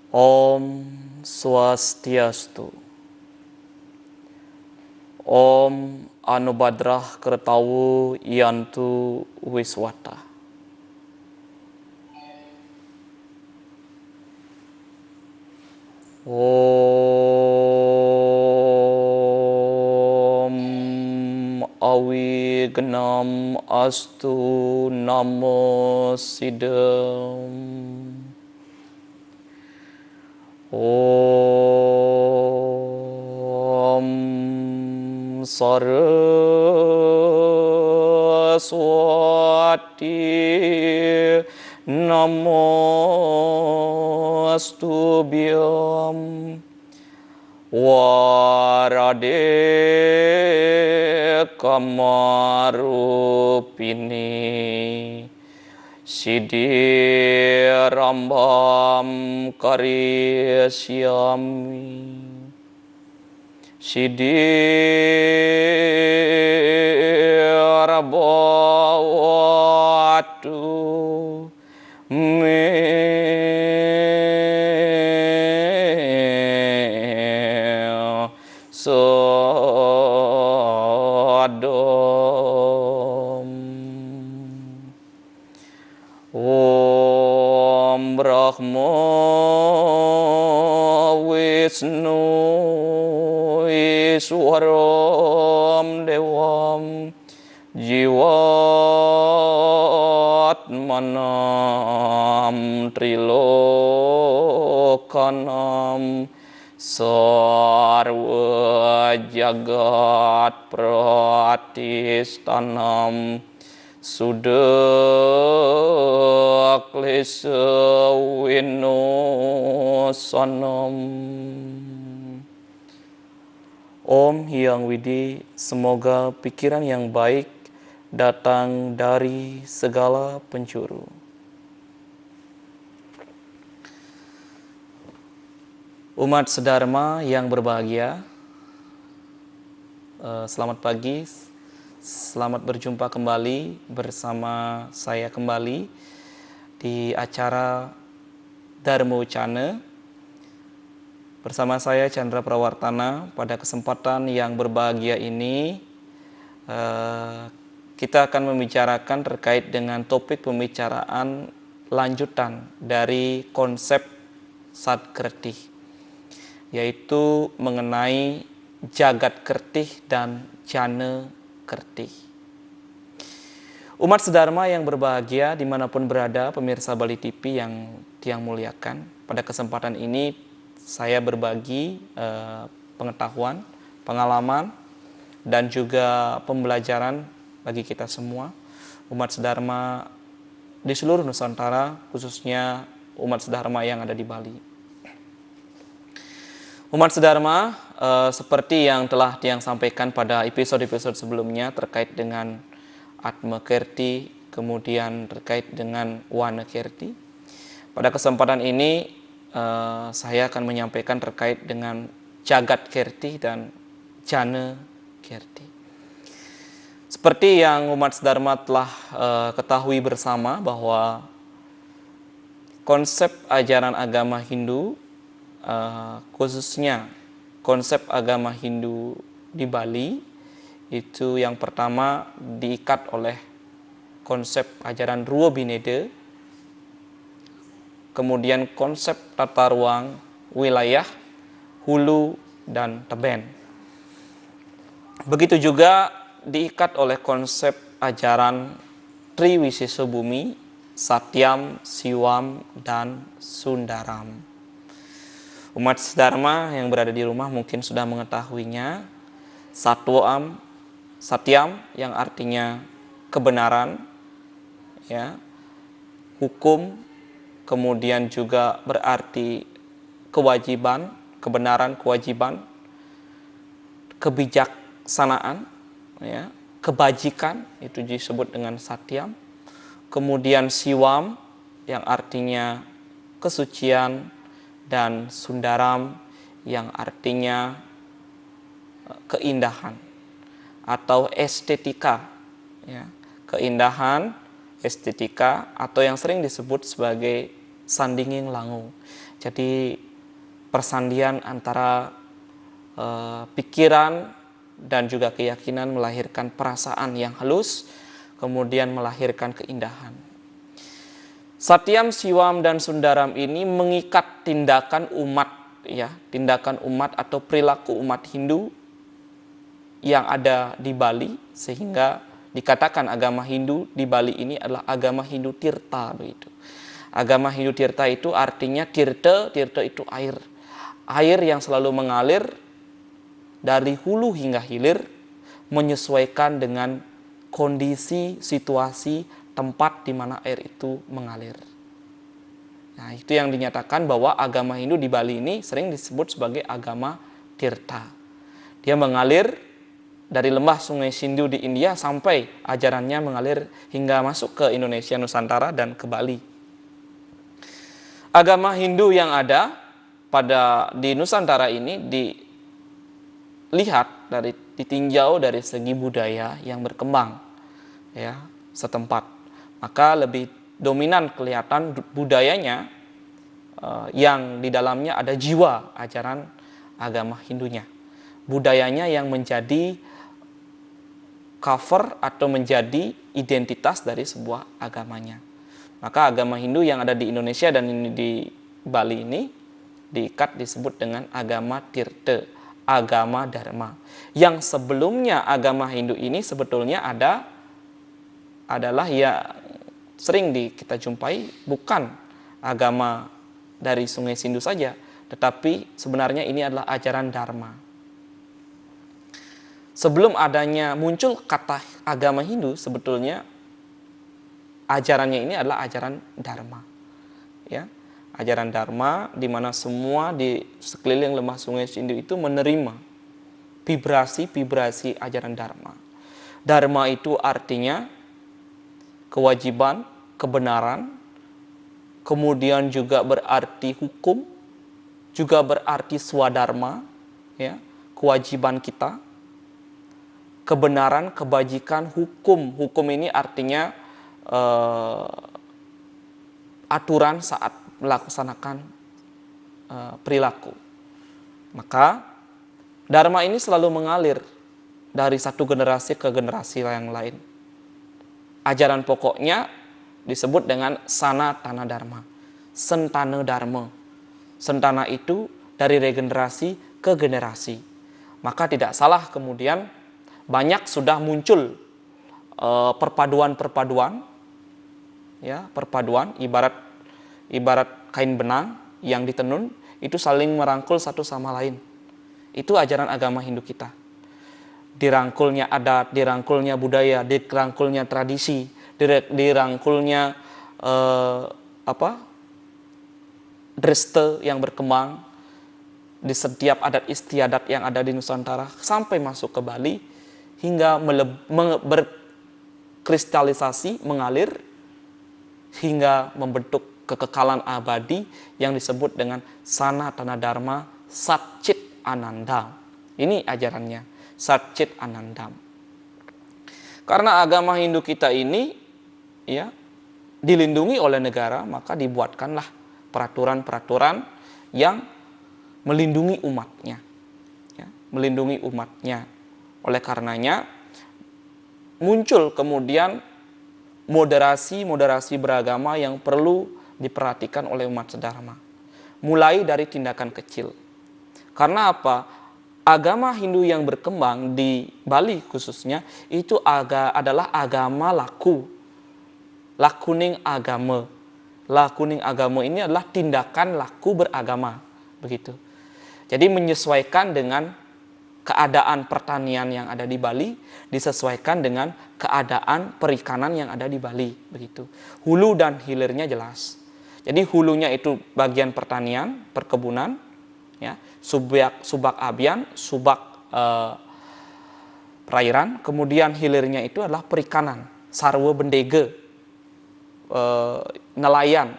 Om Swastiastu. Om Anubadrah Kertawu Yantu Wiswata. Om Awi Genam Astu Namo Sidam. Om Saraswati Namostubhyam Warade Kamarupini Siddhi Rambam Karyasyami Siddhi Rabawatu Me Sodom. Om Brahma Wisnu Iswaram Devam Jiwatmanam Trilokanam Sarva Jagat Pratistanam Sudah klesa winosanam. Om Hyang Widi, semoga pikiran yang baik datang dari segala penjuru. Umat sedharma yang berbahagia, selamat pagi. Selamat berjumpa kembali bersama saya kembali di acara Dharma Ucana. Bersama saya Chandra Prawartana. Pada kesempatan yang berbahagia ini kita akan membicarakan terkait dengan topik pembicaraan lanjutan dari konsep Satkerti, yaitu mengenai Jagat Kertih dan Jana Kertih. Umat sedharma yang berbahagia dimanapun berada, pemirsa Bali TV yang Tiang muliakan, pada kesempatan ini saya berbagi pengetahuan, pengalaman, dan juga pembelajaran bagi kita semua, umat sedharma di seluruh Nusantara, khususnya umat sedharma yang ada di Bali. Umat sedharma, seperti yang telah Tiang sampaikan pada episode-episode sebelumnya terkait dengan Atma Kerti, kemudian terkait dengan Wana Kerti. Pada kesempatan ini saya akan menyampaikan terkait dengan Jagat Kerti dan Jana Kerti. Seperti yang umat sedharma telah ketahui bersama bahwa konsep ajaran agama Hindu, khususnya konsep agama Hindu di Bali, itu yang pertama diikat oleh konsep ajaran Ruwa Bineda, kemudian konsep tata ruang wilayah Hulu dan Teben. Begitu juga diikat oleh konsep ajaran Triwisesa Bumi, Satyam, Siwam, dan Sundaram. Umat sedharma yang berada di rumah mungkin sudah mengetahuinya. Satyam yang artinya kebenaran, ya, hukum, kemudian juga berarti kewajiban, kebenaran, kewajiban, kebijaksanaan, ya, kebajikan, itu disebut dengan Satyam. Kemudian Siwam yang artinya kesucian, dan Sundaram yang artinya keindahan atau estetika, ya, keindahan, estetika, atau yang sering disebut sebagai sandinging langu. Jadi persandian antara pikiran dan juga keyakinan melahirkan perasaan yang halus, kemudian melahirkan keindahan. Satyam, Siwam, dan Sundaram ini mengikat tindakan umat, ya, tindakan umat atau perilaku umat Hindu yang ada di Bali, sehingga dikatakan agama Hindu di Bali ini adalah agama Hindu Tirta, begitu. Agama Hindu Tirta itu artinya tirta itu air. Air yang selalu mengalir dari hulu hingga hilir, menyesuaikan dengan kondisi, situasi, tempat di mana air itu mengalir. Nah, itu yang dinyatakan bahwa agama Hindu di Bali ini sering disebut sebagai agama Tirta. Dia mengalir dari lembah Sungai Sindu di India sampai ajarannya mengalir hingga masuk ke Indonesia, Nusantara, dan ke Bali. Agama Hindu yang ada di Nusantara ini ditinjau dari segi budaya yang berkembang, ya, setempat. Maka lebih dominan kelihatan budayanya yang di dalamnya ada jiwa ajaran agama Hindunya. Budayanya yang menjadi cover atau menjadi identitas dari sebuah agamanya. Maka agama Hindu yang ada di Indonesia dan di Bali ini diikat disebut dengan agama Tirta, agama Dharma. Yang sebelumnya agama Hindu ini sebetulnya adalah ya sering kita jumpai bukan agama dari Sungai Sindu saja, tetapi sebenarnya ini adalah ajaran Dharma. Sebelum adanya muncul kata agama Hindu, sebetulnya ajarannya ini adalah ajaran Dharma. Ya, ajaran Dharma di mana semua di sekeliling lembah Sungai Sindu itu menerima vibrasi ajaran Dharma. Dharma itu artinya kewajiban, kebenaran, kemudian juga berarti hukum, juga berarti swadharma, ya, kewajiban kita, kebenaran, kebajikan, hukum. Hukum ini artinya aturan saat melaksanakan perilaku. Maka Dharma ini selalu mengalir dari satu generasi ke generasi yang lain. Ajaran pokoknya disebut dengan Sanatana Dharma, Sentana Dharma. Sentana itu dari regenerasi ke generasi. Maka tidak salah kemudian banyak sudah muncul perpaduan, ya, perpaduan ibarat kain benang yang ditenun itu saling merangkul satu sama lain. Itu ajaran agama Hindu kita. Dirangkulnya adat, dirangkulnya budaya, dirangkulnya tradisi, dirangkulnya dreste yang berkembang di setiap adat istiadat yang ada di Nusantara sampai masuk ke Bali hingga berkristalisasi, mengalir hingga membentuk kekekalan abadi yang disebut dengan Sanatana Dharma Satchit Anandam. Ini ajarannya, Satchit Anandam. Karena agama Hindu kita ini, ya, dilindungi oleh negara, maka dibuatkanlah peraturan-peraturan yang melindungi umatnya, ya, melindungi umatnya. Oleh karenanya muncul kemudian moderasi beragama yang perlu diperhatikan oleh umat sedharma. Mulai dari tindakan kecil. Karena apa? Agama Hindu yang berkembang di Bali khususnya itu adalah agama laku. Lakuning agama. Lakuning agama ini adalah tindakan laku beragama, begitu. Jadi menyesuaikan dengan keadaan pertanian yang ada di Bali, disesuaikan dengan keadaan perikanan yang ada di Bali, begitu. Hulu dan hilirnya jelas. Jadi hulunya itu bagian pertanian, perkebunan, ya, subak abian, subak perairan, kemudian hilirnya itu adalah perikanan, sarwa bendege, nelayan.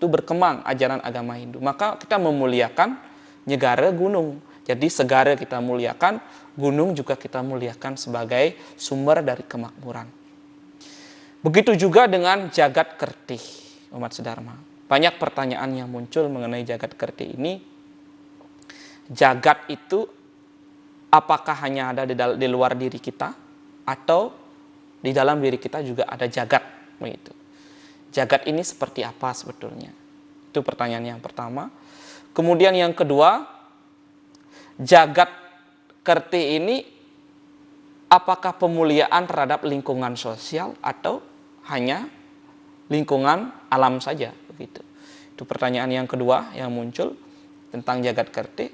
Itu berkembang ajaran agama Hindu. Maka kita memuliakan negara gunung. Jadi segara kita muliakan, gunung juga kita muliakan sebagai sumber dari kemakmuran. Begitu juga dengan jagat kertih, umat sedharma. banyak pertanyaan yang muncul mengenai jagat kerti ini. Jagat itu apakah hanya ada di luar diri kita atau di dalam diri kita juga ada jagat begitu. Jagat ini seperti apa sebetulnya? Itu pertanyaan yang pertama. Kemudian yang kedua, jagat kerti ini apakah pemuliaan terhadap lingkungan sosial atau hanya lingkungan alam saja begitu. Itu pertanyaan yang kedua yang muncul tentang jagat kerti.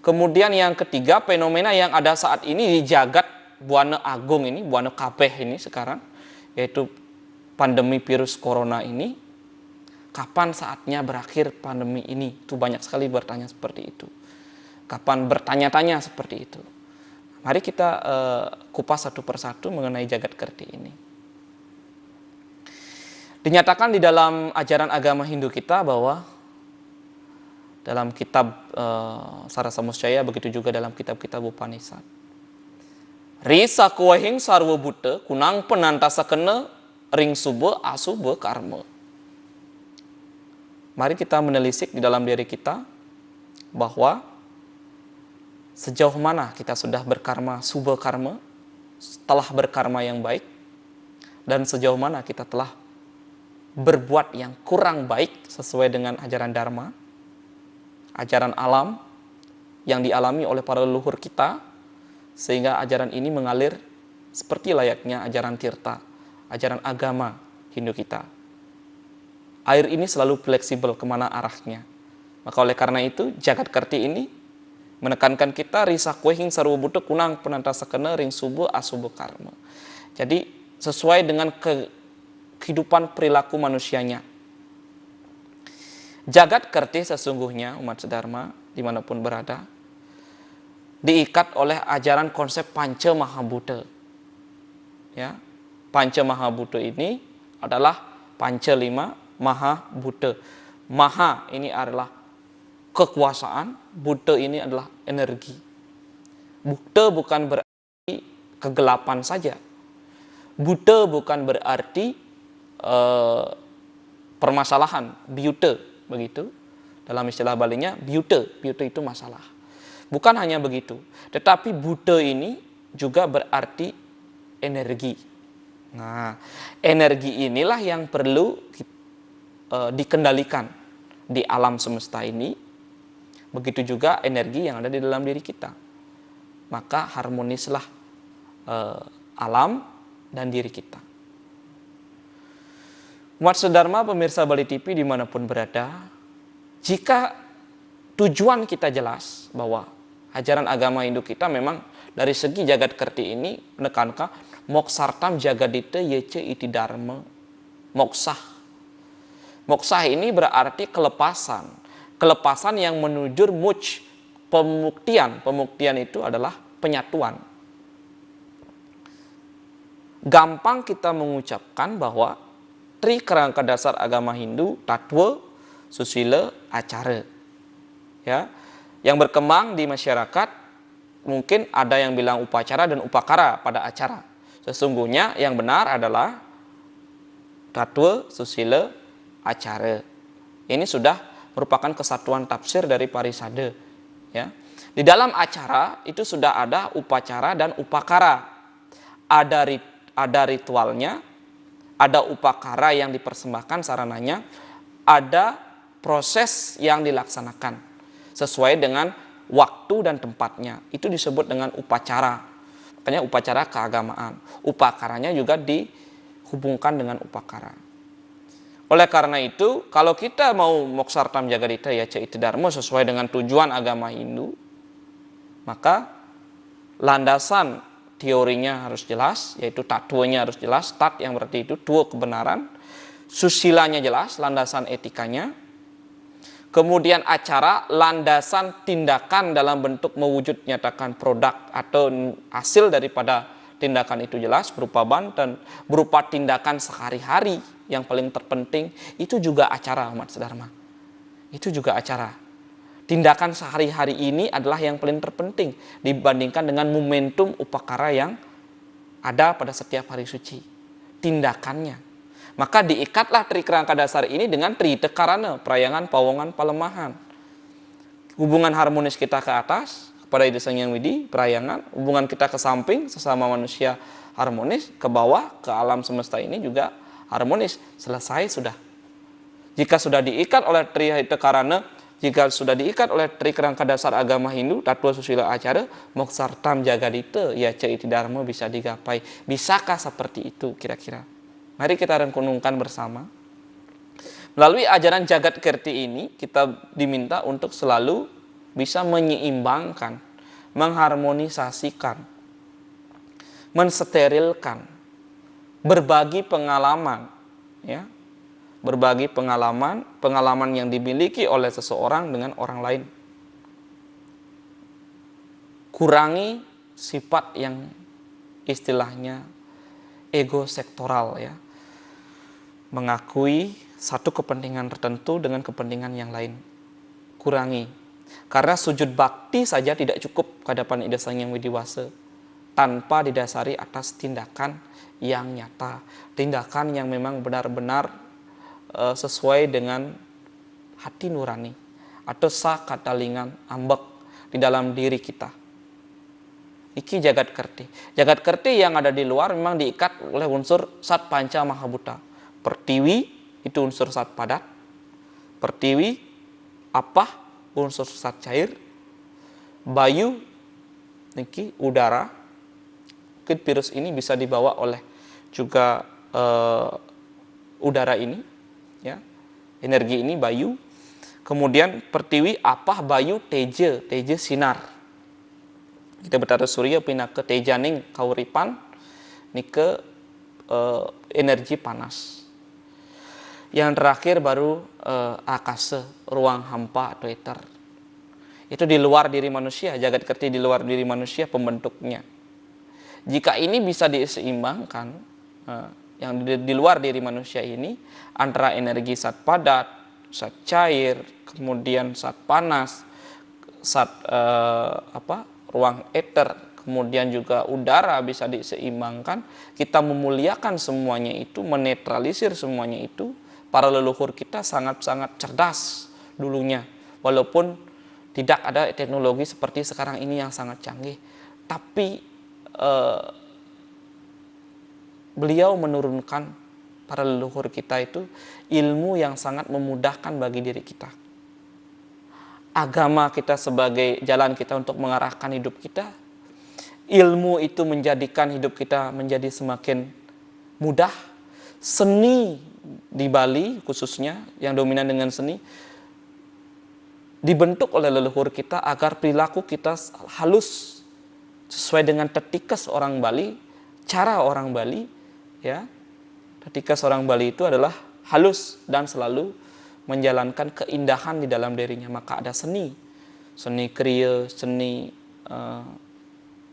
Kemudian yang ketiga, fenomena yang ada saat ini di jagat Buana Agung ini, Buana Kabeh ini sekarang, yaitu pandemi virus corona ini. Kapan saatnya berakhir pandemi ini? Itu banyak sekali bertanya seperti itu. Kapan bertanya-tanya seperti itu? Mari kita kupas satu persatu mengenai jagat kerti ini. Dinyatakan di dalam ajaran agama Hindu kita bahwa dalam kitab Sarasa Muscaya, begitu juga dalam kitab-kitab Upanishad. Risa kuwahing sarwa buta kunang penantasa kena ring suba asuba karma. Mari kita menelisik di dalam diri kita bahwa sejauh mana kita sudah berkarma suba karma, telah berkarma yang baik, dan sejauh mana kita telah berbuat yang kurang baik sesuai dengan ajaran Dharma, ajaran alam yang dialami oleh para leluhur kita, sehingga ajaran ini mengalir seperti layaknya ajaran tirta, ajaran agama Hindu kita. Air ini selalu fleksibel kemana arahnya. Maka oleh karena itu, jagat kerti ini menekankan kita risa kuehing sarwa buta kunang penantasa kena ring subuh asubuh karma. Jadi sesuai dengan kehidupan perilaku manusianya. Jagat kerti sesungguhnya umat sedharma dimanapun berada diikat oleh ajaran konsep Panca Mahabhuta. Ya, Panca Mahabhuta ini adalah Panca Lima Mahabhuta. Maha ini adalah kekuasaan, Buddha ini adalah energi. Buddha bukan berarti kegelapan saja. Buddha bukan berarti permasalahan, byuta. Begitu dalam istilah Balinya, byuta itu masalah. Bukan hanya begitu, tetapi Buddha ini juga berarti energi. Nah, energi inilah yang perlu dikendalikan di alam semesta ini. Begitu juga energi yang ada di dalam diri kita. Maka harmonislah alam dan diri kita. Umat sedharma pemirsa Bali TV dimanapun berada, jika tujuan kita jelas bahwa ajaran agama Hindu kita memang dari segi jagat kerti ini menekankan moksartam jagadita yece iti dharma moksah. Moksah ini berarti kelepasan. Kelepasan yang menuju muj, pemuktian. Pemuktian itu adalah penyatuan. Gampang kita mengucapkan bahwa tri kerangka dasar agama Hindu, tatwa, susila, acara. Ya, yang berkembang di masyarakat mungkin ada yang bilang upacara dan upakara pada acara. Sesungguhnya yang benar adalah tatwa, susila, acara. Ini sudah merupakan kesatuan tafsir dari Parisade. Ya, di dalam acara itu sudah ada upacara dan upakara. Ada ritualnya, ada upakara yang dipersembahkan sarananya, ada proses yang dilaksanakan sesuai dengan waktu dan tempatnya. Itu disebut dengan upacara. Makanya upacara keagamaan. Upakaranya juga dihubungkan dengan upakara. Oleh karena itu, kalau kita mau moksartam jagadita yace iti dharma sesuai dengan tujuan agama Hindu, maka landasan teorinya harus jelas, yaitu tatwanya harus jelas. Tat yang berarti itu dua kebenaran. Susilanya jelas, landasan etikanya. Kemudian acara, landasan tindakan dalam bentuk mewujud nyatakan produk atau hasil daripada tindakan itu jelas, berupa banten, berupa tindakan sehari-hari yang paling terpenting. Itu juga acara umat sedharma. Itu juga acara. Tindakan sehari-hari ini adalah yang paling terpenting dibandingkan dengan momentum upakara yang ada pada setiap hari suci. Tindakannya. Maka diikatlah tri kerangka dasar ini dengan tri tekarana, perayangan, pawongan, palemahan. Hubungan harmonis kita ke atas, kepada Ida Sang Hyang Widi, perayangan. Hubungan kita ke samping, sesama manusia harmonis. Ke bawah, ke alam semesta ini juga harmonis. Selesai sudah. Jika sudah diikat oleh tri tekarana, jika sudah diikat oleh tri kerangka dasar agama Hindu, tatua susila acara, moksartam jagadita, ya iti dharma bisa digapai. Bisakah seperti itu kira-kira? Mari kita renungkan bersama. Melalui ajaran jagat kerti ini, kita diminta untuk selalu bisa menyeimbangkan, mengharmonisasikan, mensterilkan, berbagi pengalaman, ya, berbagi pengalaman yang dimiliki oleh seseorang dengan orang lain. Kurangi sifat yang istilahnya ego sektoral, ya, mengakui satu kepentingan tertentu dengan kepentingan yang lain. Kurangi. Karena sujud bakti saja tidak cukup ke hadapan Ida Sang Hyang Widiwasa tanpa didasari atas tindakan yang nyata, tindakan yang memang benar-benar sesuai dengan hati nurani atau sakatalingan ambek di dalam diri kita. Iki jagat kerti. Jagat kerti yang ada di luar memang diikat oleh unsur sat panca mahabhuta. Pertiwi itu unsur sat padat. Pertiwi apa unsur sat cair. Bayu niki udara. Mungkin virus ini bisa dibawa oleh juga udara ini, ya. Energi ini bayu. Kemudian pertiwi apa bayu teja sinar. Kita bertata surya pinaka tejaning kauripan nike energi panas. Yang terakhir baru akasa, ruang hampa atau ether. Itu di luar diri manusia, jagat kerti di luar diri manusia pembentuknya. Jika ini bisa diseimbangkan, yang di luar diri manusia ini, antara energi zat padat, zat cair, kemudian zat panas, zat ruang ether, kemudian juga udara bisa diseimbangkan, kita memuliakan semuanya itu, menetralisir semuanya itu. Para leluhur kita sangat-sangat cerdas dulunya, walaupun tidak ada teknologi seperti sekarang ini yang sangat canggih, tapi beliau menurunkan, para leluhur kita itu, ilmu yang sangat memudahkan bagi diri kita. Agama kita sebagai jalan kita untuk mengarahkan hidup kita. Ilmu itu menjadikan hidup kita menjadi semakin mudah. Seni di Bali khususnya, yang dominan dengan seni, dibentuk oleh leluhur kita agar perilaku kita halus, sesuai dengan tetikas orang Bali, cara orang Bali, ya. Tetikas orang Bali itu adalah halus dan selalu menjalankan keindahan di dalam dirinya. Maka ada seni kriya, seni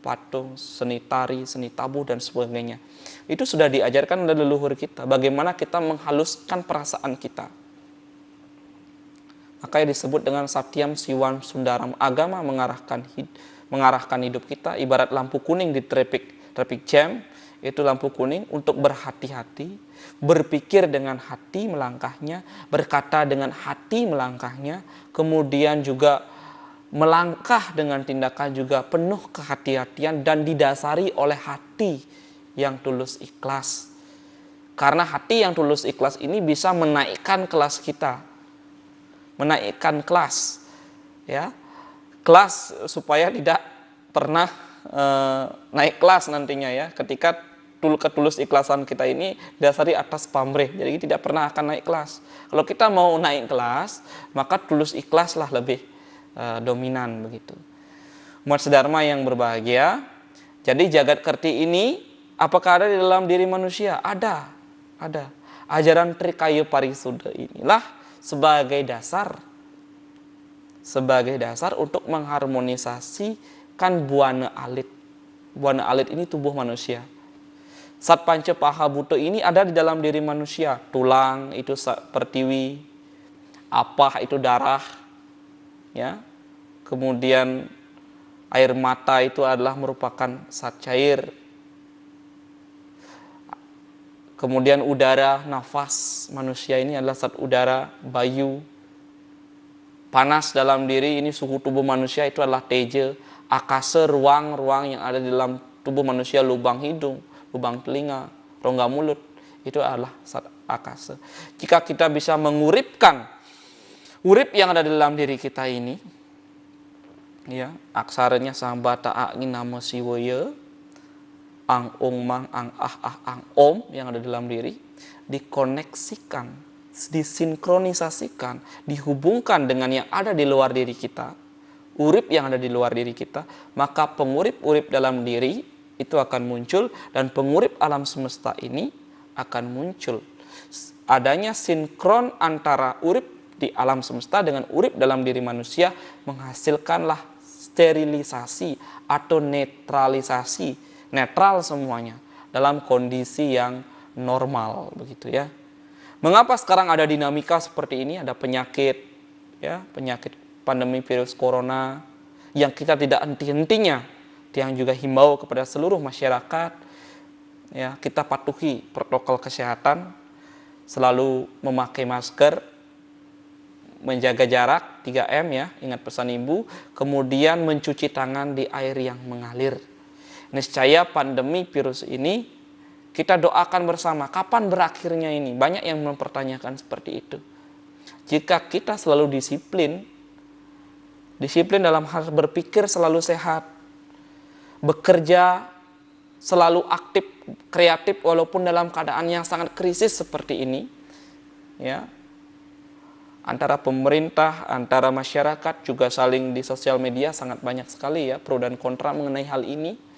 patung, seni tari, seni tabuh dan sebagainya. Itu sudah diajarkan oleh leluhur kita, bagaimana kita menghaluskan perasaan kita. Makanya disebut dengan Satyam Siwan Sundaram. Agama mengarahkan hidup kita ibarat lampu kuning di traffic jam. Itu lampu kuning untuk berhati-hati, berpikir dengan hati melangkahnya, berkata dengan hati melangkahnya, kemudian juga melangkah dengan tindakan juga penuh kehati-hatian dan didasari oleh hati yang tulus ikhlas. Karena hati yang tulus ikhlas ini bisa menaikkan kelas kita. Menaikkan kelas, ya. Kelas supaya tidak pernah naik kelas nantinya, ya. Ketika ketulus ikhlasan kita ini dasari atas pamrih, jadi tidak pernah akan naik kelas. Kalau kita mau naik kelas, maka tulus ikhlaslah lebih dominan begitu. Umat sedharma yang berbahagia, jadi jagat kerti ini apakah ada di dalam diri manusia? Ada. Ajaran Trikaya Parisuddha inilah sebagai dasar untuk mengharmonisasikan buana alit. Buana alit ini tubuh manusia. Sat panca pahabhuta ini ada di dalam diri manusia. Tulang itu pertiwi, apah itu darah, ya. Kemudian air mata itu adalah merupakan zat cair. Kemudian udara, nafas manusia ini adalah zat udara, bayu. Panas dalam diri, ini suhu tubuh manusia itu adalah teja. Akasa, ruang-ruang yang ada di dalam tubuh manusia, lubang hidung, lubang telinga, rongga mulut, itu adalah zat akasa. Jika kita bisa menguripkan urip yang ada di dalam diri kita ini, ya, aksaranya sambata angin nama siwaya, ang ong mang ang ang om yang ada di dalam diri, dikoneksikan, disinkronisasikan, dihubungkan dengan yang ada di luar diri kita, urip yang ada di luar diri kita, maka pengurip-urip dalam diri itu akan muncul, dan pengurip alam semesta ini akan muncul. Adanya sinkron antara urip di alam semesta dengan urip dalam diri manusia menghasilkanlah sterilisasi atau netralisasi, netral semuanya dalam kondisi yang normal, begitu ya. Mengapa sekarang ada dinamika seperti ini? Ada penyakit, ya, penyakit pandemi virus corona yang kita tidak henti-hentinya, yang juga himbau kepada seluruh masyarakat, ya, kita patuhi protokol kesehatan, selalu memakai masker, menjaga jarak 3M, ya, ingat pesan ibu, kemudian mencuci tangan di air yang mengalir. Niscaya pandemi virus ini kita doakan bersama, kapan berakhirnya ini? Banyak yang mempertanyakan seperti itu. Jika kita selalu disiplin dalam hal berpikir selalu sehat, bekerja selalu aktif, kreatif walaupun dalam keadaan yang sangat krisis seperti ini, ya, antara pemerintah, antara masyarakat juga saling di sosial media sangat banyak sekali, ya, pro dan kontra mengenai hal ini.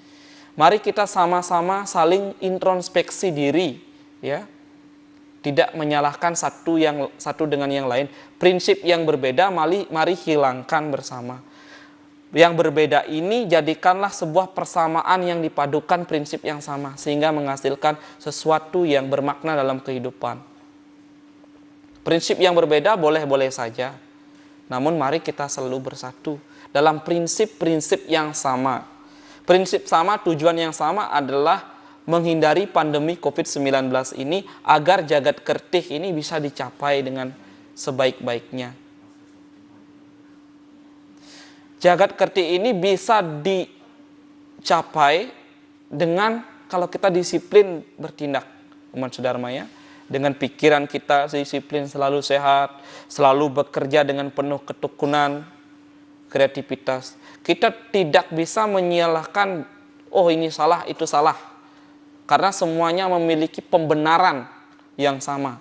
Mari kita sama-sama saling introspeksi diri, ya. Tidak menyalahkan satu dengan yang lain. Prinsip yang berbeda mari hilangkan bersama. Yang berbeda ini jadikanlah sebuah persamaan yang dipadukan prinsip yang sama sehingga menghasilkan sesuatu yang bermakna dalam kehidupan. Prinsip yang berbeda boleh-boleh saja. Namun mari kita selalu bersatu dalam prinsip-prinsip yang sama. Prinsip sama, tujuan yang sama adalah menghindari pandemi COVID-19 ini agar jagat kertih ini bisa dicapai dengan sebaik-baiknya. Jagat kertih ini bisa dicapai dengan kalau kita disiplin bertindak, umat Sudarmaya, dengan pikiran kita disiplin selalu sehat, selalu bekerja dengan penuh ketekunan, kreativitas. Kita tidak bisa menyalahkan, oh ini salah, itu salah. Karena semuanya memiliki pembenaran yang sama.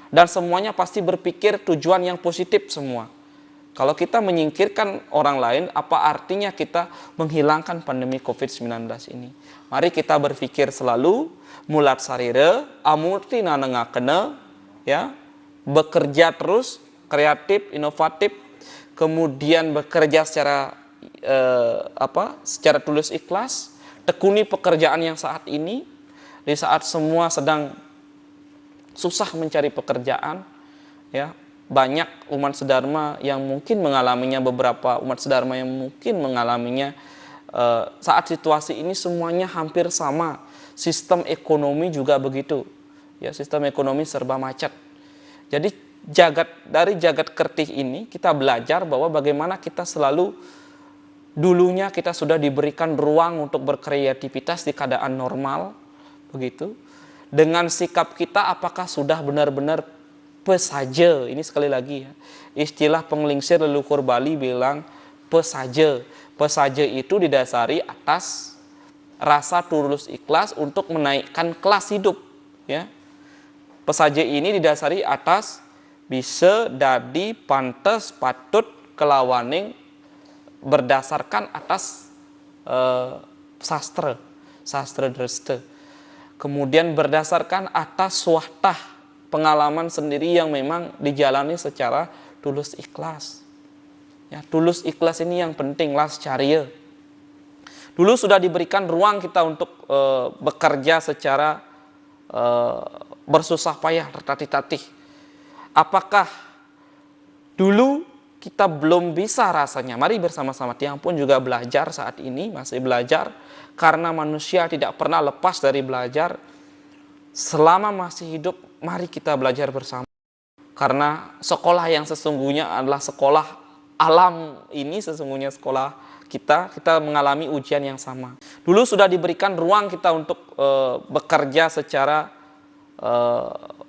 Dan semuanya pasti berpikir tujuan yang positif semua. Kalau kita menyingkirkan orang lain, apa artinya kita menghilangkan pandemi COVID-19 ini? Mari kita berpikir selalu, mulat sarire, amurti nanengakene, ya, bekerja terus, kreatif, inovatif, kemudian bekerja secara tulus ikhlas, tekuni pekerjaan yang saat ini, di saat semua sedang susah mencari pekerjaan, ya, banyak umat sedharma yang mungkin mengalaminya, beberapa umat sedharma yang mungkin mengalaminya. Saat situasi ini semuanya hampir sama, sistem ekonomi juga begitu, ya, sistem ekonomi serba macet. Jadi dari jagat kertih ini kita belajar bahwa bagaimana kita selalu, dulunya kita sudah diberikan ruang untuk berkreativitas di keadaan normal, begitu. Dengan sikap kita apakah sudah benar-benar pesaja? Ini sekali lagi, ya, istilah penglingsir leluhur Bali bilang pesaja. Pesaja itu didasari atas rasa tulus ikhlas untuk menaikkan kelas hidup, ya. Pesaja ini didasari atas bisa dadi pantes patut kelawaning berdasarkan atas sastra dresta. Kemudian berdasarkan atas swatah pengalaman sendiri yang memang dijalani secara tulus ikhlas. Ya, tulus ikhlas ini yang penting, las carya. Dulu sudah diberikan ruang kita untuk bekerja secara bersusah payah, tertatih-tatih. Apakah dulu kita belum bisa rasanya? Mari bersama-sama, Tiang pun juga belajar saat ini, masih belajar. Karena manusia tidak pernah lepas dari belajar. selama masih hidup, mari kita belajar bersama. Karena sekolah yang sesungguhnya adalah sekolah alam ini, sesungguhnya sekolah kita mengalami ujian yang sama. Dulu sudah diberikan ruang kita untuk bekerja secara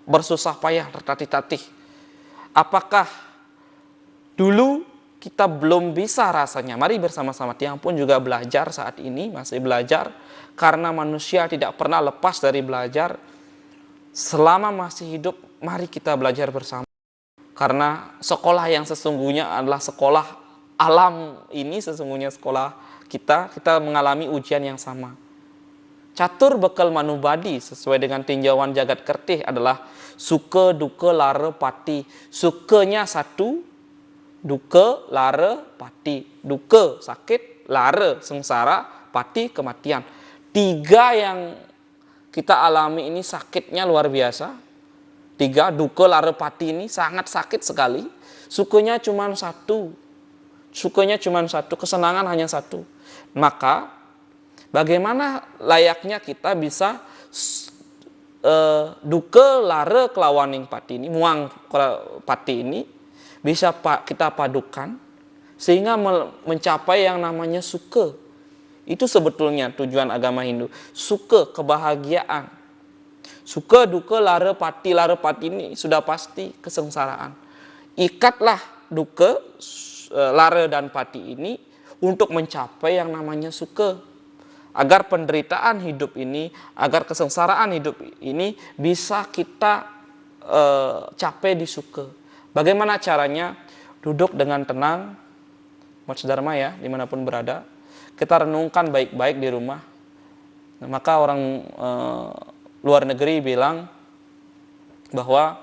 bersusah payah, tertatih-tatih. Apakah dulu kita belum bisa rasanya? Mari bersama-sama, Tiang pun juga belajar saat ini, masih belajar. Karena manusia tidak pernah lepas dari belajar. Selama masih hidup, mari kita belajar bersama. Karena sekolah yang sesungguhnya adalah sekolah alam ini, sesungguhnya sekolah kita mengalami ujian yang sama. Catur bekal manubadi sesuai dengan tinjauan jagat kertih adalah suka, duka, lara, pati. Sukanya satu, duka, lara, pati. Duka, sakit, lara, sengsara, pati, kematian. 3 yang kita alami ini sakitnya luar biasa. 3, duka, lara, pati ini sangat sakit sekali. Sukanya cuma satu. Sukanya cuma satu, kesenangan hanya satu. Maka bagaimana layaknya kita bisa duka, lara, kelawaning pati ini, muang pati ini bisa kita padukan sehingga mencapai yang namanya suka. Itu sebetulnya tujuan agama Hindu. Suka, kebahagiaan. Suka, duka, lara, pati ini sudah pasti kesengsaraan. Ikatlah duka, lara, dan pati ini untuk mencapai yang namanya suka. Agar penderitaan hidup ini, agar kesengsaraan hidup ini bisa kita capai di suka. Bagaimana caranya? Duduk dengan tenang, Mas Dharma ya, dimanapun berada. Kita renungkan baik-baik di rumah. Nah, maka orang luar negeri bilang bahwa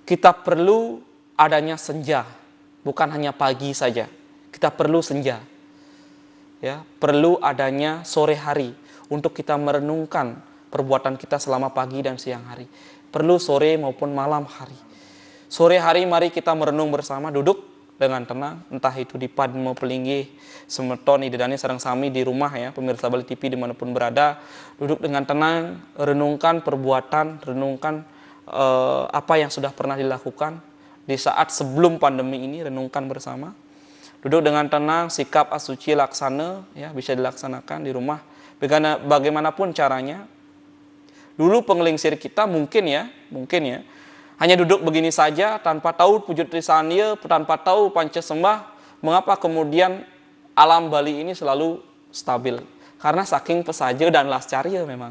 kita perlu adanya senja, bukan hanya pagi saja. Kita perlu senja. Ya, perlu adanya sore hari untuk kita merenungkan perbuatan kita selama pagi dan siang hari. Perlu sore maupun malam hari. Sore hari mari kita merenung bersama, duduk dengan tenang, entah itu di Padma Pelinggih, Semeton, Idedani, Sarang Sami di rumah ya, pemirsa Bali TV dimanapun berada, duduk dengan tenang, renungkan perbuatan, renungkan apa yang sudah pernah dilakukan di saat sebelum pandemi ini, renungkan bersama. Duduk dengan tenang, sikap asuci laksana ya, bisa dilaksanakan di rumah. Bagaimanapun caranya. Dulu penggelingsir kita mungkin ya, hanya duduk begini saja tanpa tahu Pujut Trisanya, tanpa tahu Panca Sembah. Mengapa kemudian alam Bali ini selalu stabil? Karena saking pesaja dan lascarya memang.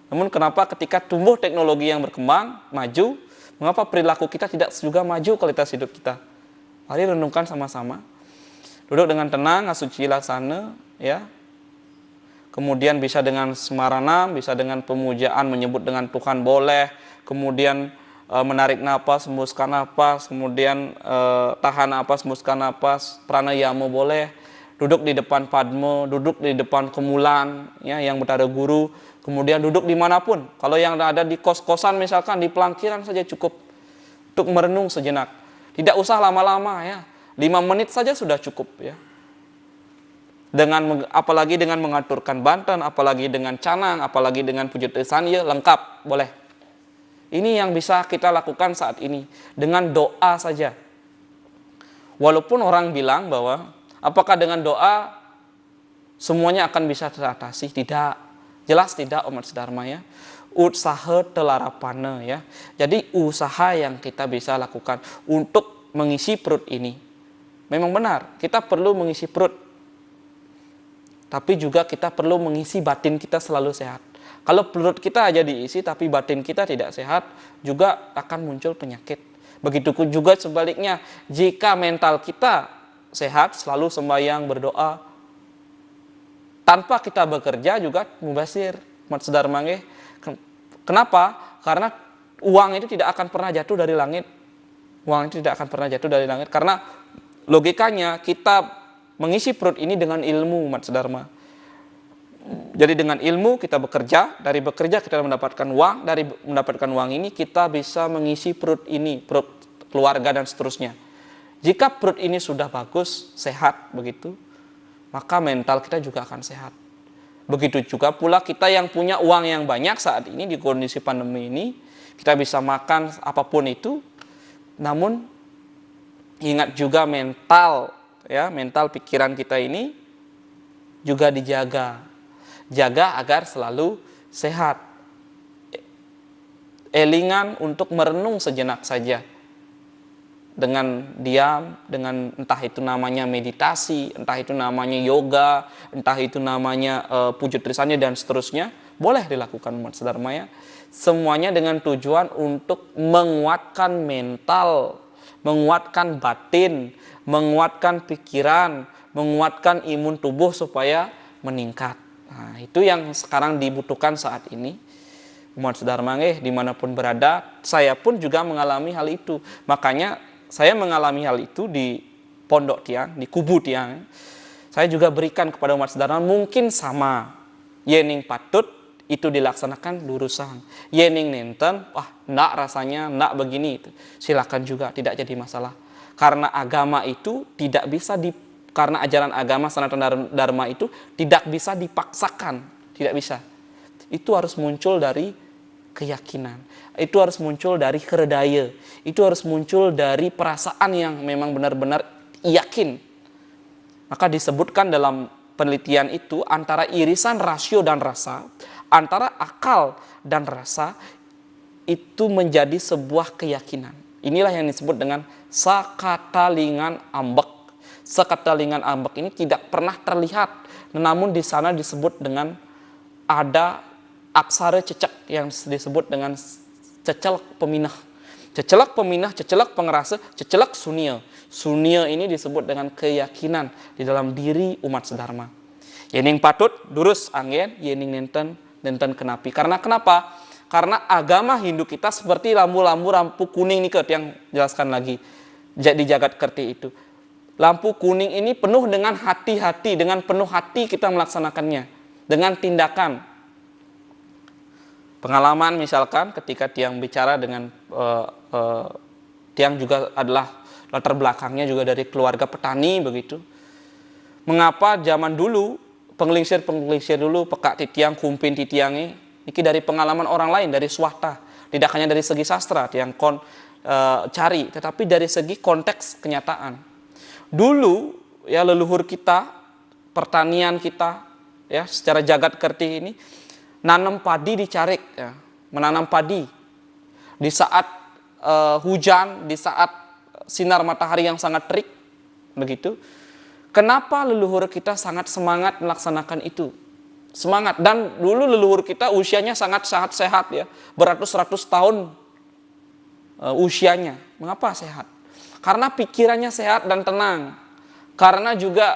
Namun kenapa ketika tumbuh teknologi yang berkembang, maju, mengapa perilaku kita tidak juga maju kualitas hidup kita? Mari renungkan sama-sama. Duduk dengan tenang, asuci laksana, ya. Kemudian bisa dengan semaranam, bisa dengan pemujaan, menyebut dengan Tuhan boleh. Kemudian menarik napas, hembuskan napas, kemudian tahan napas, hembuskan napas, pranayama boleh. Duduk di depan Padma, duduk di depan kemulan, ya, yang berada guru. Kemudian duduk dimanapun. Kalau yang ada di kos-kosan misalkan, di pelangkiran saja cukup untuk merenung sejenak. Tidak usah lama-lama ya. 5 menit saja sudah cukup ya. Apalagi dengan mengaturkan banten, apalagi dengan canang, apalagi dengan Pujut Trisanya, lengkap, boleh. Ini yang bisa kita lakukan saat ini dengan doa saja. Walaupun orang bilang bahwa apakah dengan doa semuanya akan bisa teratasi? Tidak. Jelas tidak, Umat Dharma ya. Usaha telarapana ya. Jadi usaha yang kita bisa lakukan untuk mengisi perut ini. Memang benar, kita perlu mengisi perut. Tapi juga kita perlu mengisi batin kita selalu sehat. Kalau perut kita aja diisi tapi batin kita tidak sehat, juga akan muncul penyakit. Begitu juga sebaliknya, jika mental kita sehat, selalu sembahyang, berdoa, tanpa kita bekerja juga mubasir. Mat Dharma nggih. Kenapa? Karena uang itu tidak akan pernah jatuh dari langit. Uang itu tidak akan pernah jatuh dari langit. Karena logikanya kita mengisi perut ini dengan ilmu, Mat Dharma. Jadi dengan ilmu kita bekerja, dari bekerja kita mendapatkan uang, dari mendapatkan uang ini kita bisa mengisi perut ini, perut keluarga dan seterusnya. Jika perut ini sudah bagus, sehat begitu, maka mental kita juga akan sehat. Begitu juga pula kita yang punya uang yang banyak saat ini di kondisi pandemi ini, kita bisa makan apapun itu, namun ingat juga mental, ya, mental pikiran kita ini juga dijaga. Jaga agar selalu sehat. Elingan untuk merenung sejenak saja. Dengan diam, dengan entah itu namanya meditasi, entah itu namanya yoga, entah itu namanya puja trisanya dan seterusnya, boleh dilakukan umat sedharma ya. Semuanya dengan tujuan untuk menguatkan mental, menguatkan batin, menguatkan pikiran, menguatkan imun tubuh supaya meningkat. Nah, itu yang sekarang dibutuhkan saat ini. Umat sedharma dimanapun berada, saya pun juga mengalami hal itu. Makanya saya mengalami hal itu di pondok tiang, di kubu tiang. Saya juga berikan kepada umat sedharma mungkin sama. Yening patut itu dilaksanakan lurusan. Yening nenten, wah enggak rasanya, enggak begini itu. Silakan juga, tidak jadi masalah. Karena agama itu tidak bisa karena ajaran agama Sanatana Dharma itu tidak bisa dipaksakan, tidak bisa. Itu harus muncul dari keyakinan. Itu harus muncul dari keredaya. Itu harus muncul dari perasaan yang memang benar-benar yakin. Maka disebutkan dalam penelitian itu antara irisan rasio dan rasa, antara akal dan rasa itu menjadi sebuah keyakinan. Inilah yang disebut dengan sakatalingan ambek. Sakatalingan ambek ini tidak pernah terlihat, namun di sana disebut dengan ada aksara cecek yang disebut dengan cecelak peminah. Cecelak peminah, cecelak pengerasa, cecelak sunia. Sunia ini disebut dengan keyakinan di dalam diri umat sedharma. Yening patut durus angin, yening nenten kenapi. Karena kenapa? Karena agama Hindu kita seperti lampu kuning nih yang jelaskan lagi di jagat kerti itu. Lampu kuning ini penuh dengan hati-hati, dengan penuh hati kita melaksanakannya, dengan tindakan. Pengalaman misalkan ketika tiang bicara dengan tiang juga adalah latar belakangnya juga dari keluarga petani begitu. Mengapa zaman dulu penglingsir dulu pekak titiang kumpin titiangi ini dari pengalaman orang lain, dari swasta, tidak hanya dari segi sastra tiang cari, tetapi dari segi konteks kenyataan. Dulu ya leluhur kita, pertanian kita ya secara jagat kerti ini nanam padi dicarik ya, menanam padi di saat hujan, di saat sinar matahari yang sangat terik begitu. Kenapa leluhur kita sangat semangat melaksanakan itu? Semangat. Dan dulu leluhur kita usianya sangat sehat ya, beratus-ratus tahun usianya. Mengapa sehat? Karena pikirannya sehat dan tenang. Karena juga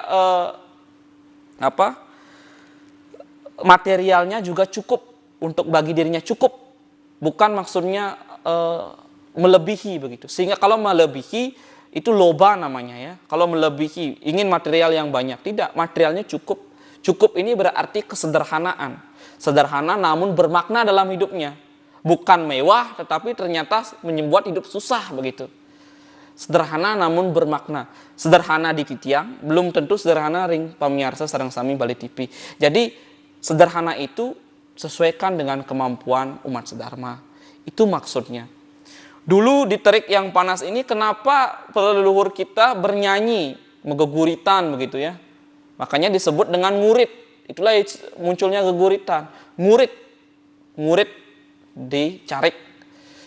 materialnya juga cukup untuk bagi dirinya cukup, bukan maksudnya melebihi begitu. Sehingga kalau melebihi itu loba namanya ya. Kalau melebihi ingin material yang banyak, tidak, materialnya cukup. Cukup ini berarti kesederhanaan. Sederhana namun bermakna dalam hidupnya. Bukan mewah tetapi ternyata membuat hidup susah begitu. Sederhana namun bermakna. Sederhana di titiang belum tentu sederhana ring pamiarsa sareng sami bali TV. Jadi sederhana itu sesuaikan dengan kemampuan umat sedharma. Itu maksudnya. Dulu di terik yang panas ini kenapa leluhur kita bernyanyi, megeguritan begitu ya. Makanya disebut dengan ngurit. Itulah munculnya geguritan. Ngurit dicarik.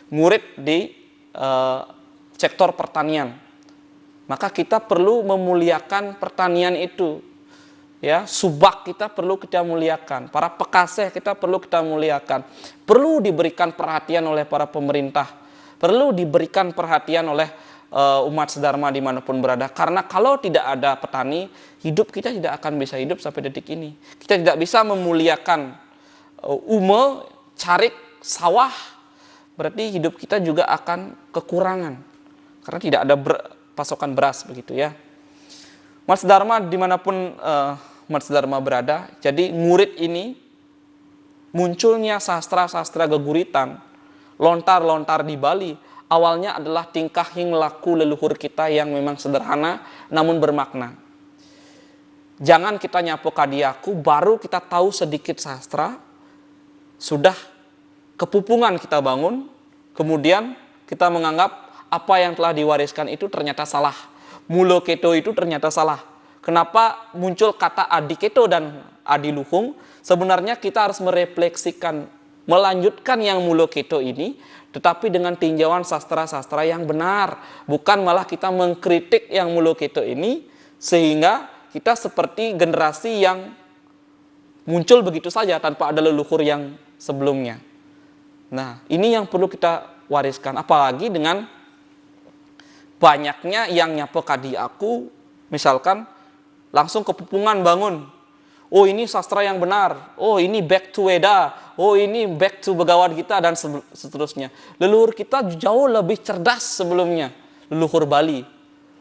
Ngurit di sektor pertanian. Maka kita perlu memuliakan pertanian itu. Ya, subak kita perlu kita muliakan, para pekaseh kita perlu kita muliakan, perlu diberikan perhatian oleh para pemerintah, perlu diberikan perhatian oleh umat sedharma dimanapun berada. Karena kalau tidak ada petani, hidup kita tidak akan bisa hidup sampai detik ini. Kita tidak bisa memuliakan carik, sawah, berarti hidup kita juga akan kekurangan karena tidak ada pasokan beras begitu ya. Umat sedharma dimanapun umat sedharma berada. Jadi ngurit ini munculnya sastra-sastra geguritan, lontar-lontar di Bali, awalnya adalah tingkah hing laku leluhur kita yang memang sederhana namun bermakna. Jangan kita nyapo kadiaku baru kita tahu sedikit sastra, sudah kepupungan kita bangun, kemudian kita menganggap apa yang telah diwariskan itu ternyata salah. Mulo keto itu ternyata salah. Kenapa muncul kata adi keto dan adi luhung? Sebenarnya kita harus merefleksikan, melanjutkan yang mulo keto ini, tetapi dengan tinjauan sastra-sastra yang benar. Bukan malah kita mengkritik yang mulo keto ini, sehingga kita seperti generasi yang muncul begitu saja tanpa ada leluhur yang sebelumnya. Nah, ini yang perlu kita wariskan. Apalagi dengan banyaknya yang nyapo kadi aku, misalkan langsung kepupungan bangun. Oh, ini sastra yang benar. Oh, ini back to Weda. Oh, ini back to Bhagavad Gita dan seterusnya. Leluhur kita jauh lebih cerdas sebelumnya. Leluhur Bali.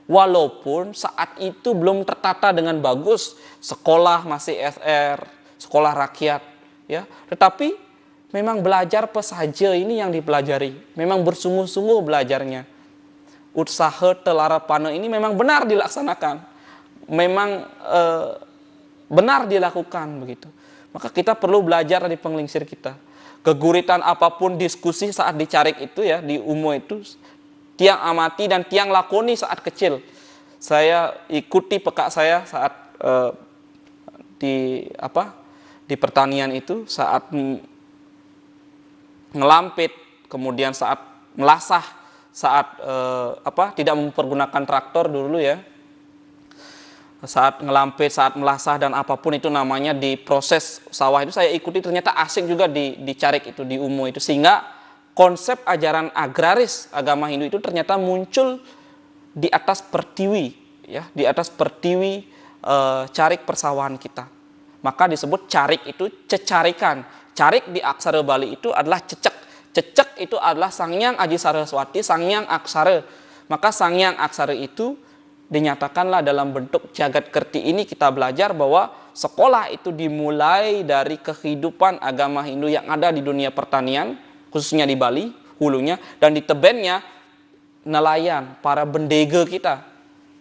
Walaupun saat itu belum tertata dengan bagus. Sekolah masih SR, sekolah rakyat. Ya, tetapi memang belajar pesaja ini yang dipelajari. Memang bersungguh-sungguh belajarnya. Usaha telara pane ini memang benar dilaksanakan. Memang benar dilakukan begitu. Maka kita perlu belajar dari penglingsir kita. Keguritan apapun diskusi saat dicarik itu ya, di Umo itu, tiang amati dan tiang lakoni saat kecil. Saya ikuti pekak saya saat di pertanian itu, saat ngelampit, kemudian saat melasah, saat tidak mempergunakan traktor dulu ya, saat ngelampit, saat melasah dan apapun itu namanya di proses sawah itu saya ikuti, ternyata asik juga dicarik itu di Umo itu, sehingga konsep ajaran agraris agama Hindu itu ternyata muncul di atas pertiwi ya, di atas pertiwi carik persawahan kita. Maka disebut carik itu cecarikan. Carik di aksara Bali itu adalah cecek. Cecek itu adalah Sangyang Aji Saraswati, Sangyang Aksara. Maka Sangyang Aksara itu dinyatakanlah dalam bentuk jagat kerti ini. Kita belajar bahwa sekolah itu dimulai dari kehidupan agama Hindu yang ada di dunia pertanian, khususnya di Bali, hulunya, dan di tebennya nelayan, para bendega kita,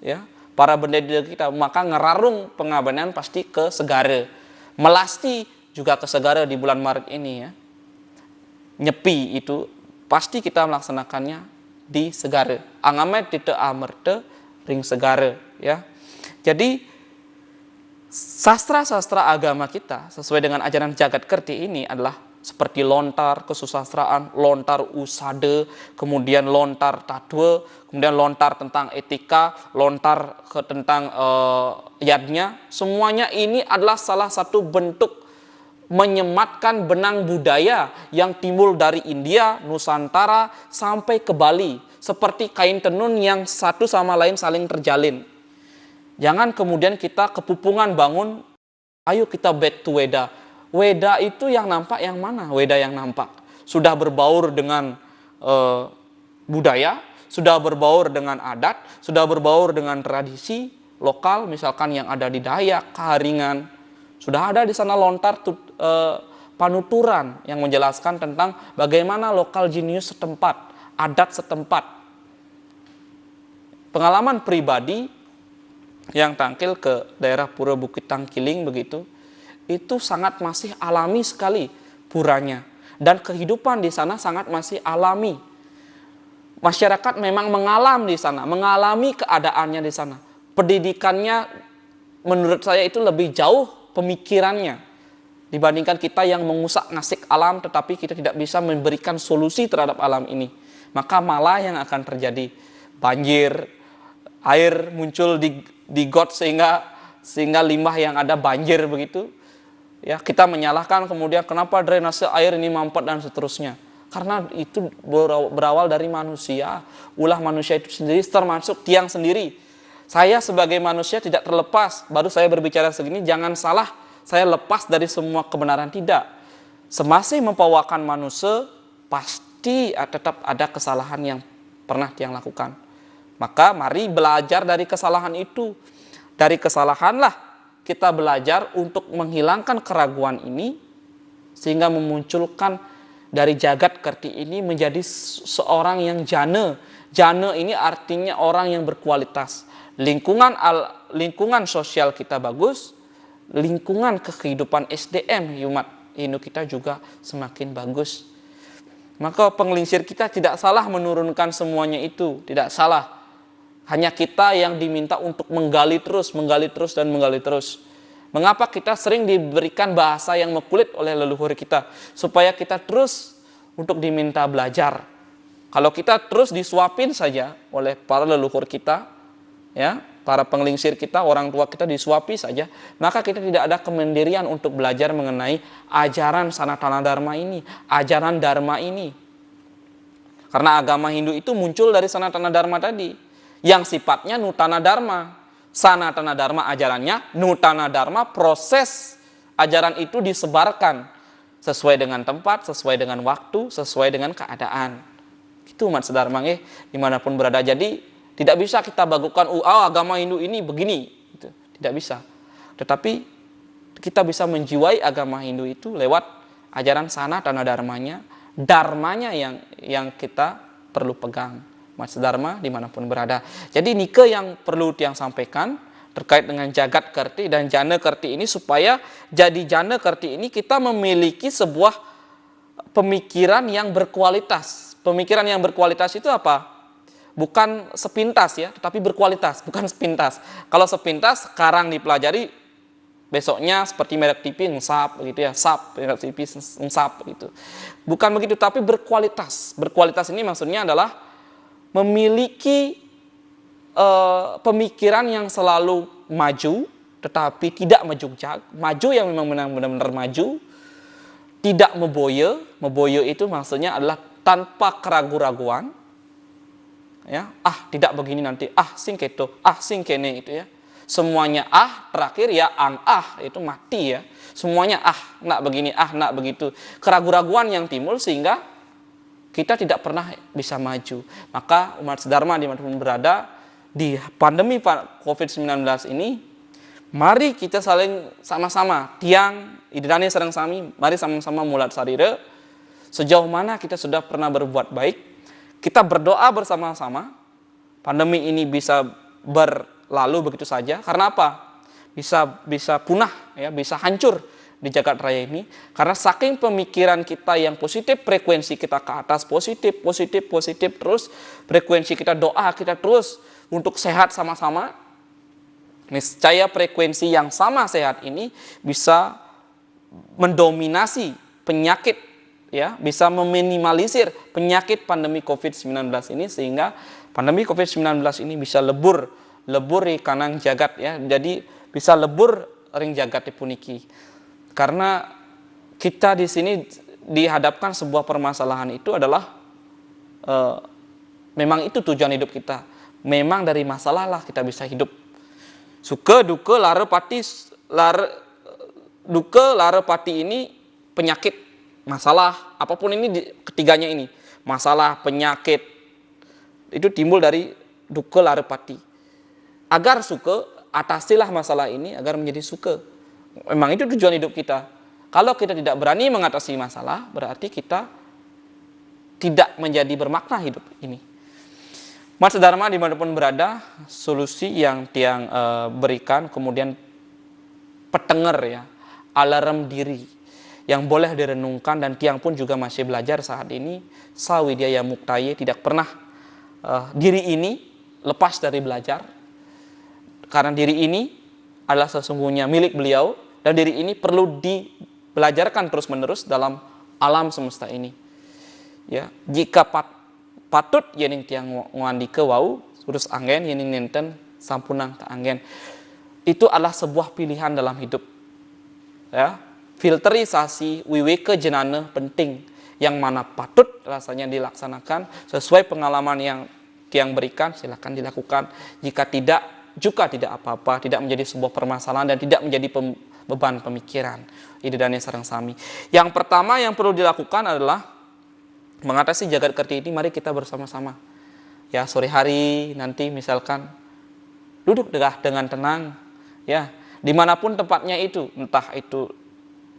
ya, para bendega kita. Maka ngerarung pengabenan pasti ke Segara, melasti juga ke Segara di bulan Maret ini ya. Nyepi itu pasti kita melaksanakannya di Segara. Angamet tite amerte ring Segara ya. Jadi sastra-sastra agama kita sesuai dengan ajaran jagat kerti ini adalah seperti lontar kesusastraan, lontar usade, kemudian lontar tatwa, kemudian lontar tentang etika, lontar tentang yadnya. Semuanya ini adalah salah satu bentuk menyematkan benang budaya yang timbul dari India, Nusantara, sampai ke Bali. Seperti kain tenun yang satu sama lain saling terjalin. Jangan kemudian kita kepupungan bangun, ayo kita back to Weda. Weda itu yang nampak yang mana? Weda yang nampak sudah berbaur dengan budaya, sudah berbaur dengan adat, sudah berbaur dengan tradisi lokal, misalkan yang ada di Dayak, Kaharingan. Sudah ada di sana lontar panuturan yang menjelaskan tentang bagaimana lokal jenius setempat, adat setempat. Pengalaman pribadi yang tangkil ke daerah Pura Bukit Tangkiling begitu, itu sangat masih alami sekali puranya. Dan kehidupan di sana sangat masih alami. Masyarakat memang mengalami di sana, mengalami keadaannya di sana. Pendidikannya menurut saya itu lebih jauh pemikirannya dibandingkan kita yang mengusak ngasik alam tetapi kita tidak bisa memberikan solusi terhadap alam ini. Maka malah yang akan terjadi banjir, air muncul di got sehingga limbah yang ada banjir begitu. Ya, kita menyalahkan kemudian kenapa drainase air ini mampet dan seterusnya. Karena itu berawal dari manusia. Ulah manusia itu sendiri termasuk tiang sendiri. Saya sebagai manusia tidak terlepas, baru saya berbicara segini, jangan salah, saya lepas dari semua kebenaran, tidak. Semasih membawakan manusia, pasti tetap ada kesalahan yang pernah tiang lakukan. Maka mari belajar dari kesalahan itu. Dari kesalahanlah kita belajar untuk menghilangkan keraguan ini, sehingga memunculkan dari jagat kerti ini menjadi seorang yang jana. Jana ini artinya orang yang berkualitas. Lingkungan lingkungan sosial kita bagus, lingkungan kehidupan SDM umat Hindu kita juga semakin bagus. Maka penglingsir kita tidak salah menurunkan semuanya itu, tidak salah. Hanya kita yang diminta untuk menggali terus, dan menggali terus. Mengapa kita sering diberikan bahasa yang mekulit oleh leluhur kita? Supaya kita terus untuk diminta belajar. Kalau kita terus disuapin saja oleh para leluhur kita, ya, para penglingsir kita, orang tua kita disuapi saja, maka kita tidak ada kemandirian untuk belajar mengenai ajaran Sanatana Dharma ini, ajaran Dharma ini. Karena agama Hindu itu muncul dari Sanatana Dharma tadi, yang sifatnya Nutana Dharma. Sanatana Dharma ajarannya, Nutana Dharma proses ajaran itu disebarkan sesuai dengan tempat, sesuai dengan waktu, sesuai dengan keadaan. Itu umat sedharma dimanapun berada. Jadi tidak bisa kita bagukan, agama Hindu ini begini, gitu. Tidak bisa. Tetapi kita bisa menjiwai agama Hindu itu lewat ajaran Sanatana Dharmanya, dharmanya yang kita perlu pegang. Umat sedharma dimanapun berada. Jadi nike yang perlu Tiang sampaikan terkait dengan jagat kerti dan jana kerti ini, supaya jadi jana kerti ini kita memiliki sebuah pemikiran yang berkualitas. Pemikiran yang berkualitas itu apa? Bukan sepintas ya, tetapi berkualitas, bukan sepintas. Kalau sepintas sekarang dipelajari, besoknya seperti merek TV ngesap gitu ya, sap, merek TV ngesap gitu. Bukan begitu, tapi berkualitas. Berkualitas ini maksudnya adalah memiliki pemikiran yang selalu maju, tetapi tidak mejugjag, maju yang memang benar-benar maju, tidak meboye. Meboye itu maksudnya adalah tanpa keraguan-raguan. Ya, tidak begini nanti, sing keto, sing kene itu ya. Semuanya terakhir ya itu mati ya. Semuanya nak begini, nak begitu. Keraguan-raguan yang timbul sehingga kita tidak pernah bisa maju. Maka umat sedharma dimanapun berada di pandemi COVID-19 ini, mari kita saling sama-sama Tiang idane sareng sami, mari sama-sama mulat sarira. Sejauh mana kita sudah pernah berbuat baik, kita berdoa bersama-sama, pandemi ini bisa berlalu begitu saja. Karena apa? Bisa punah, ya, bisa hancur di jagat raya ini. Karena saking pemikiran kita yang positif, frekuensi kita ke atas positif terus, frekuensi kita doa kita terus untuk sehat sama-sama. Niscaya frekuensi yang sama sehat ini bisa mendominasi penyakit, ya, bisa meminimalisir penyakit pandemi COVID-19 ini, sehingga pandemi COVID-19 ini bisa lebur di kanang jagat ya. Jadi bisa lebur ring jagat dipuniki. Karena kita di sini dihadapkan sebuah permasalahan itu adalah memang itu tujuan hidup kita. Memang dari masalah lah kita bisa hidup. Suka duka lara pati ini penyakit, masalah apapun ini, ketiganya ini, masalah, penyakit, itu timbul dari duka lara pati. Agar suka, atasilah masalah ini agar menjadi suka. Memang itu tujuan hidup kita. Kalau kita tidak berani mengatasi masalah, berarti kita tidak menjadi bermakna hidup ini. Umat sedharma dimanapun berada, solusi yang Tiang berikan, kemudian petenger ya, alarm diri yang boleh direnungkan, dan Tiang pun juga masih belajar saat ini. Sawidya Muktaye tidak pernah diri ini lepas dari belajar, karena diri ini adalah sesungguhnya milik beliau, dan diri ini perlu dibelajarkan terus-menerus dalam alam semesta ini. Ya, jika patut yening Tiang ngandike wau urus anggen yening nenten sampunang ta anggen, itu adalah sebuah pilihan dalam hidup. Ya, filterisasi wiweke jenana penting, yang mana patut rasanya dilaksanakan sesuai pengalaman yang Tiang berikan, silakan dilakukan. Jika tidak, juga tidak apa-apa, tidak menjadi sebuah permasalahan dan tidak menjadi beban pemikiran. Idedane sareng sami. Yang pertama yang perlu dilakukan adalah mengatasi jagat kerti ini. Mari kita bersama-sama, ya, sore hari nanti misalkan duduk dengan tenang, ya, dimanapun tempatnya itu, entah itu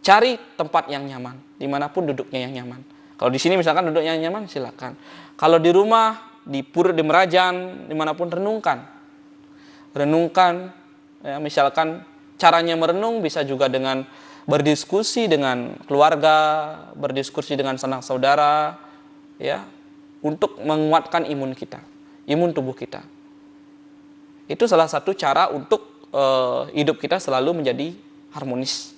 cari tempat yang nyaman, dimanapun duduknya yang nyaman. Kalau di sini misalkan duduknya yang nyaman, silakan. Kalau di rumah, di pura, di Merajan, dimanapun renungkan Ya, misalkan caranya merenung bisa juga dengan berdiskusi dengan keluarga, berdiskusi dengan sanak saudara, ya, untuk menguatkan imun kita, imun tubuh kita. Itu salah satu cara untuk hidup kita selalu menjadi harmonis,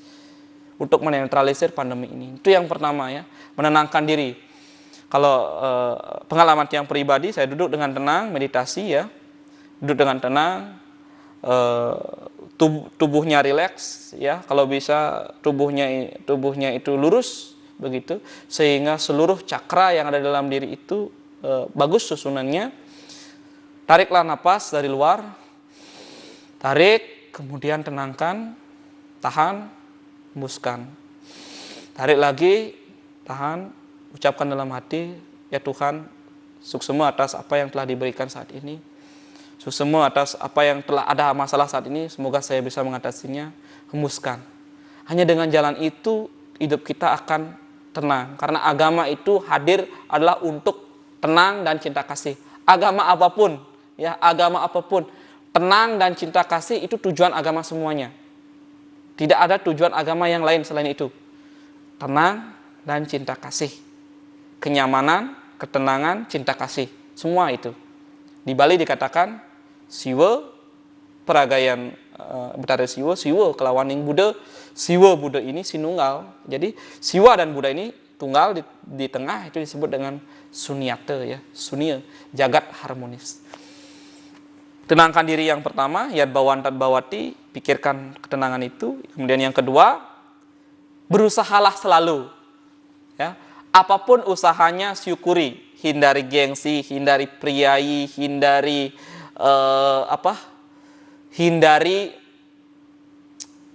untuk menetralisir pandemi ini. Itu yang pertama ya, menenangkan diri. Kalau pengalaman yang pribadi, saya duduk dengan tenang, meditasi ya, duduk dengan tenang, tubuhnya rileks ya, kalau bisa tubuhnya itu lurus begitu, sehingga seluruh cakra yang ada dalam diri itu bagus susunannya. Tariklah napas dari luar, tarik, kemudian tenangkan, tahan, hembuskan, tarik lagi, tahan, ucapkan dalam hati, ya Tuhan, suksema atas apa yang telah diberikan saat ini, semua atas apa yang telah ada masalah saat ini, semoga saya bisa mengatasinya, hembuskan. Hanya dengan jalan itu hidup kita akan tenang, karena agama itu hadir adalah untuk tenang dan cinta kasih. Agama apapun, ya, agama apapun, tenang dan cinta kasih itu tujuan agama semuanya. Tidak ada tujuan agama yang lain selain itu. Tenang dan cinta kasih, kenyamanan, ketenangan, cinta kasih, semua itu. Di Bali dikatakan siwa peragayan betara siwa, siwa kelawaning Buddha, siwa Buddha ini sinunggal. Jadi siwa dan Buddha ini tunggal, di tengah itu disebut dengan sunyata ya, sunya, jagat harmonis. Tenangkan diri yang pertama, yad bawan tad bawati, pikirkan ketenangan itu. Kemudian yang kedua, berusahalah selalu ya, apapun usahanya syukuri, hindari gengsi, hindari priayi, hindari hindari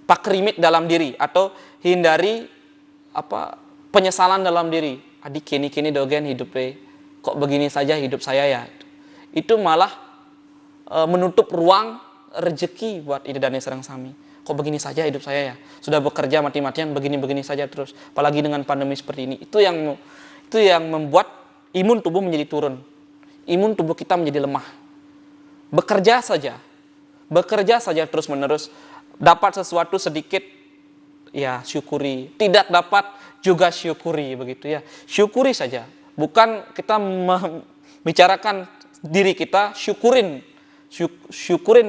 pakrimik dalam diri, atau hindari penyesalan dalam diri. Adik kini dogen hidupnya, kok begini saja hidup saya ya. Itu malah menutup ruang rezeki buat ide dan serang sami. Kok begini saja hidup saya ya, sudah bekerja mati-matian begini-begini saja terus, apalagi dengan pandemi seperti ini. Itu yang membuat imun tubuh menjadi turun, imun tubuh kita menjadi lemah. Bekerja saja terus menerus, dapat sesuatu sedikit ya syukuri, tidak dapat juga syukuri, begitu ya, syukuri saja. Bukan kita membicarakan diri kita, syukurin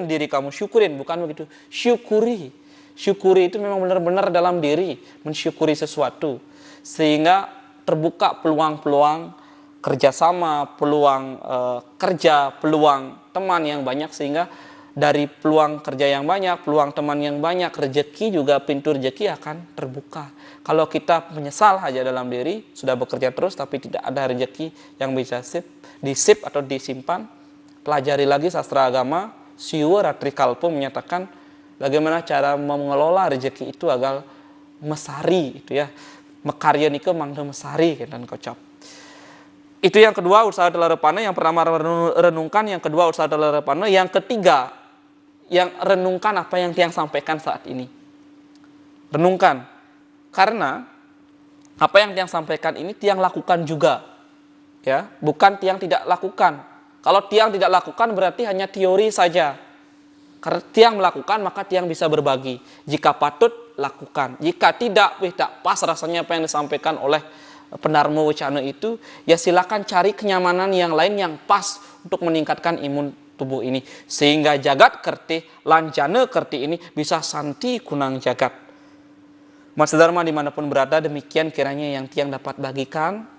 diri kamu, syukurin, bukan begitu. Syukuri itu memang benar-benar dalam diri, mensyukuri sesuatu, sehingga terbuka peluang-peluang kerjasama, peluang kerja, peluang teman yang banyak, sehingga dari peluang kerja yang banyak, peluang teman yang banyak, rezeki juga, pintu rezeki akan terbuka. Kalau kita menyesal aja dalam diri, sudah bekerja terus tapi tidak ada rezeki yang bisa disip atau disimpan, pelajari lagi sastra agama. Siwa Ratri Kalpo menyatakan bagaimana cara mengelola rezeki itu agar mesari, itu ya, mekarya nike mangde mesari dan kocap. Itu yang kedua, usaha telarepana. Yang pertama renungkan, yang kedua usaha telarepana, yang ketiga yang renungkan apa yang tiang sampaikan saat ini. Renungkan, karena apa yang tiang sampaikan ini tiang lakukan juga, ya, bukan tiang tidak lakukan. Kalau tiang tidak lakukan berarti hanya teori saja. Karena tiang melakukan maka tiang bisa berbagi. Jika patut lakukan, jika tidak pas rasanya apa yang disampaikan oleh Pendarmo Wacana itu, ya silakan cari kenyamanan yang lain yang pas untuk meningkatkan imun tubuh ini, sehingga jagat kerti lanjana kerti ini bisa santi kunang jagat. Mas Dharma dimanapun berada, demikian kiranya yang tiang dapat bagikan,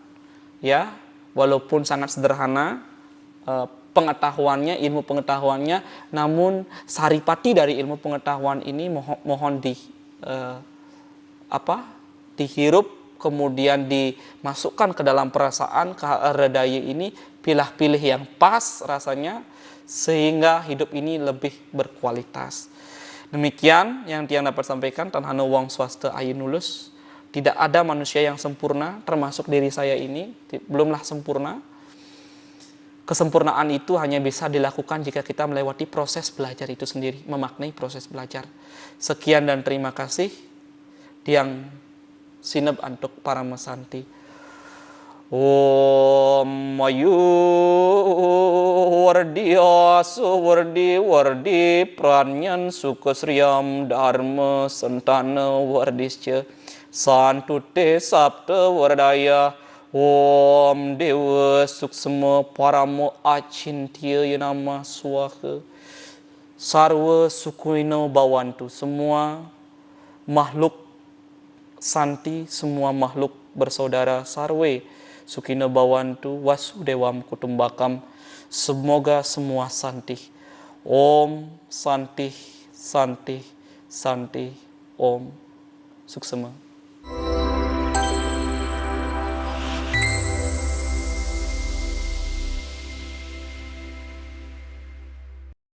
ya, walaupun sangat sederhana pengetahuannya, ilmu pengetahuannya, namun saripati dari ilmu pengetahuan ini mohon dihirup, kemudian dimasukkan ke dalam perasaan keredaya ini, pilih-pilih yang pas rasanya, sehingga hidup ini lebih berkualitas. Demikian yang tiang dapat sampaikan. Tanhana wong swasta ayu nulus. Tidak ada manusia yang sempurna, termasuk diri saya ini belumlah sempurna. Kesempurnaan itu hanya bisa dilakukan jika kita melewati proses belajar itu sendiri, memaknai proses belajar. Sekian dan terima kasih. Tiang sineb antuk para mesanti. Om Mayu Wardiya Suwardi Wardi Pranyan Sukasriyam Dharma Santana Wardisca Santute Sapta Wardaya Om Dewa Suksema Paramo Acintya Yanama Swaha Sarwa Sukuino Bawantu. Semua makhluk santi, semua makhluk bersaudara sarwe Sukino Bawantu Wasudewam Kutumbakam. Semoga semua santi. Om Santi Santi Santi Om Suksema.